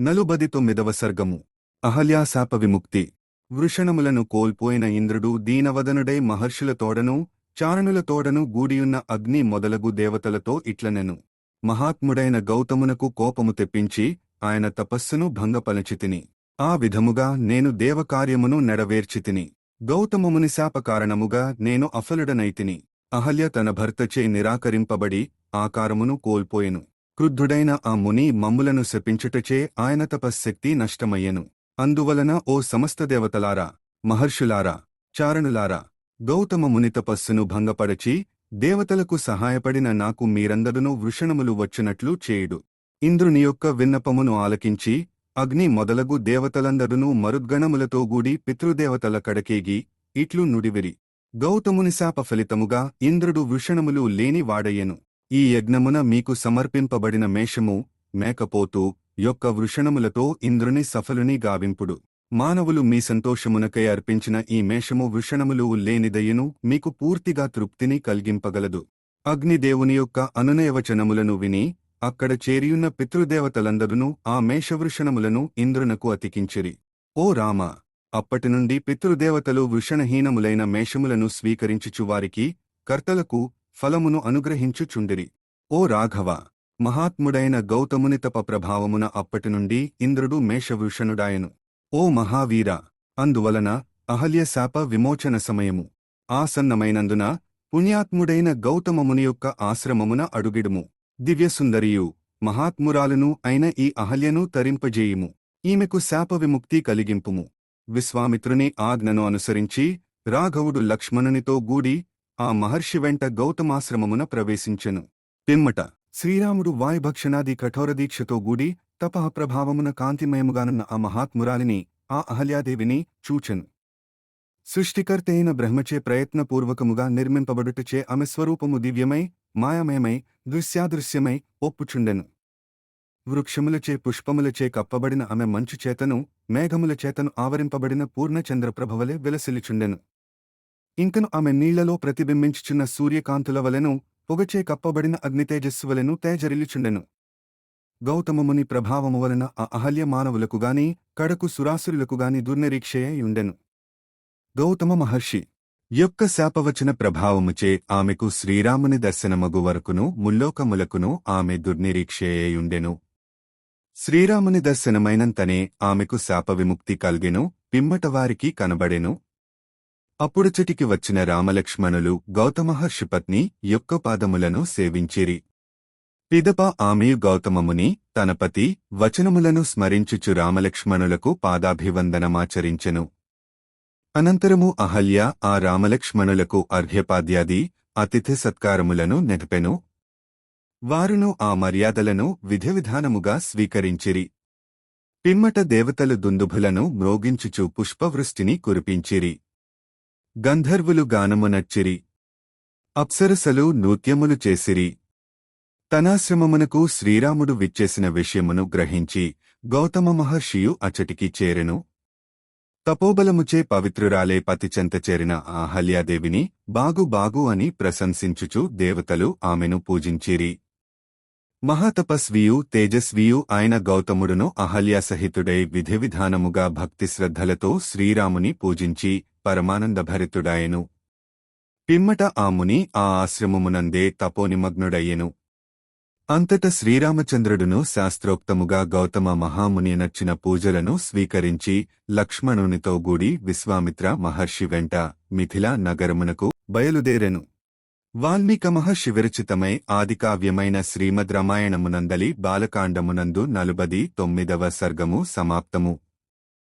49వ సర్గము. అహల్యాశాప విముక్తి. వృషణములను కోల్పోయిన ఇంద్రుడు దీనవదనుడై మహర్షులతోడను చారణులతోడను గూడియున్న అగ్ని మొదలగు దేవతలతో ఇట్లనెను. మహాత్ముడైన గౌతమునకు కోపము తెప్పించి ఆయన తపస్సును భంగపలచితిని. ఆ విధముగా నేను దేవకార్యమును నెరవేర్చితిని. గౌతమముని శాప కారణముగా నేను అఫలుడనైతిని. అహల్య తన భర్తచే నిరాకరింపబడి ఆకారమును కోల్పోయెను. క్రుద్ధుడైన ఆ ముని మమ్ములను శపించుటచే ఆయన తపశ్శక్తి నష్టమయ్యెను. అందువలన ఓ సమస్త దేవతలారా, మహర్షులారా, చారణులారా, గౌతమ ముని తపస్సును భంగపరచి దేవతలకు సహాయపడిన నాకు మీరందరునూ వృషణములు వచ్చినట్లు చేయుడు. ఇంద్రుని యొక్క విన్నపమును ఆలకించి అగ్ని మొదలగు దేవతలందరునూ మరుద్గణములతో గూడి పితృదేవతల కడకేగి ఇట్లు నుడివిరి. గౌతముని శాప ఫలితముగా ఇంద్రుడు వృషణములు లేని వాడయ్యెను. ఈ యజ్ఞమున మీకు సమర్పింపబడిన మేషము, మేకపోతు యొక్క వృషణములతో ఇంద్రుని సఫలుని గావింపుడు. మానవులు మీ సంతోషమునకై అర్పించిన ఈ మేషము వృషణములు లేనిదయ్యను మీకు పూర్తిగా తృప్తిని కలిగింపగలదు. అగ్నిదేవుని యొక్క అనునయవచనములను విని అక్కడ చేరియున్న పితృదేవతలందరునూ ఆ మేషవృషణములను ఇంద్రునకు అతికించిరి. ఓ రామ! అప్పటినుండి పితృదేవతలు వృషణహీనములైన మేషములను స్వీకరించుచువారికి కర్తలకు ఫలమును అనుగ్రహించుచుండిరి. ఓ రాఘవ! మహాత్ముడైన గౌతముని తప ప్రభావమున అప్పటినుండి ఇంద్రుడు మేషవృషణుడాయెను. ఓ మహావీర! అందువలన అహల్య శాప విమోచన సమయము ఆసన్నమైనందున పుణ్యాత్ముడైన గౌతమముని యొక్క ఆశ్రమమున అడుగిడుము. దివ్యసుందరియు మహాత్మురాలును అయిన ఈ అహల్యను తరింపజేయుము. ఈమెకు శాప విముక్తి కలిగింపుము. విశ్వామిత్రుని ఆజ్ఞను అనుసరించి రాఘవుడు లక్ష్మణునితో గూడి ఆ మహర్షి వెంట గౌతమాశ్రమమున ప్రవేశించెను. పిమ్మట శ్రీరాముడు వాయుభక్షణాది కఠోరదీక్షతో గూడి తపః ప్రభావమున కాంతిమయముగానున్న ఆ మహాత్మురాలిని, ఆ అహల్యాదేవిని చూచెను. సృష్టికర్తైన బ్రహ్మచే ప్రయత్నపూర్వకముగా నిర్మింపబడుటచే ఆమె స్వరూపము దివ్యమై, మాయామయమై, దృశ్యాదృశ్యమై ఒప్పుచుండెను. వృక్షములచే పుష్పములచే కప్పబడిన ఆమె మంచుచేతను, మేఘములచేతను ఆవరింపబడిన పూర్ణచంద్రప్రభవలే విలసిల్లుచుండెను. ఇంకను ఆమె నీళ్లలో ప్రతిబింబించుచున్న సూర్యకాంతుల వలెను, పొగచే కప్పబడిన అగ్నితేజస్సువలెను తేజరిల్లుచుండెను. గౌతమముని ప్రభావము వలన ఆ అహల్య మానవులకుగాని కడకు సురాసురులకుగాని దుర్నిరీక్షయయుండెను. గౌతమ మహర్షి యొక్క శాపవచన ప్రభావముచే ఆమెకు శ్రీరాముని దర్శనమగు వరకును ముల్లోకములకును ఆమె దుర్నిరీక్షయయుండెను. శ్రీరాముని దర్శనమైనంతనే ఆమెకు శాప విముక్తి కల్గెను. పిమ్మటవారికి కనబడెను. అప్పుడుచటికి వచ్చిన రామలక్ష్మణులు గౌతమహర్షిపత్ని యొక్క పాదములను సేవించిరి. పిదప ఆమెయు గౌతమముని తన పతి వచనములను స్మరించుచు రామలక్ష్మణులకు పాదాభివందనమాచరించెను. అనంతరము అహల్య ఆ రామలక్ష్మణులకు అర్ఘ్యపాద్యాది అతిథి సత్కారములను నెగపెను. వారును ఆ మర్యాదలను విధివిధానముగా స్వీకరించిరి. పిమ్మట దేవతలు దుందుభులను మ్రోగించుచు పుష్పవృష్టిని కురిపించిరి. గంధర్వులు గానమునచ్చిరి. అప్సరసలు నృత్యములు చేసిరి. తనాశ్రమమునకు శ్రీరాముడు విచ్చేసిన విషయమును గ్రహించి గౌతమ మహర్షియు అచటికి చేరెను. తపోబలముచే పవిత్రురాలే పతిచెంత చేరిన అహల్యాదేవిని బాగు బాగు అని ప్రశంసించుచు దేవతలు ఆమెను పూజించిరి. మహాతపస్వియు తేజస్వియు ఆయన గౌతముడును అహల్యాసహితుడై విధివిధానముగా భక్తిశ్రద్ధలతో శ్రీరాముని పూజించి పరమానందభరితుడాయెను. పిమ్మట ఆ ముని ఆ ఆశ్రమమునందే తపోనిమగ్నుడయ్యెను. అంతట శ్రీరామచంద్రుడును శాస్త్రోక్తముగా గౌతమ మహాముని నచ్చిన పూజలను స్వీకరించి లక్ష్మణునితో గూడి విశ్వామిత్ర మహర్షి వెంట మిథిలా నగరమునకు బయలుదేరెను. వాల్మీక మహర్షి విరచితమై ఆదికావ్యమైన శ్రీమద్ రామాయణమునందలి బాలకాండమునందు 49వ సర్గము సమాప్తము.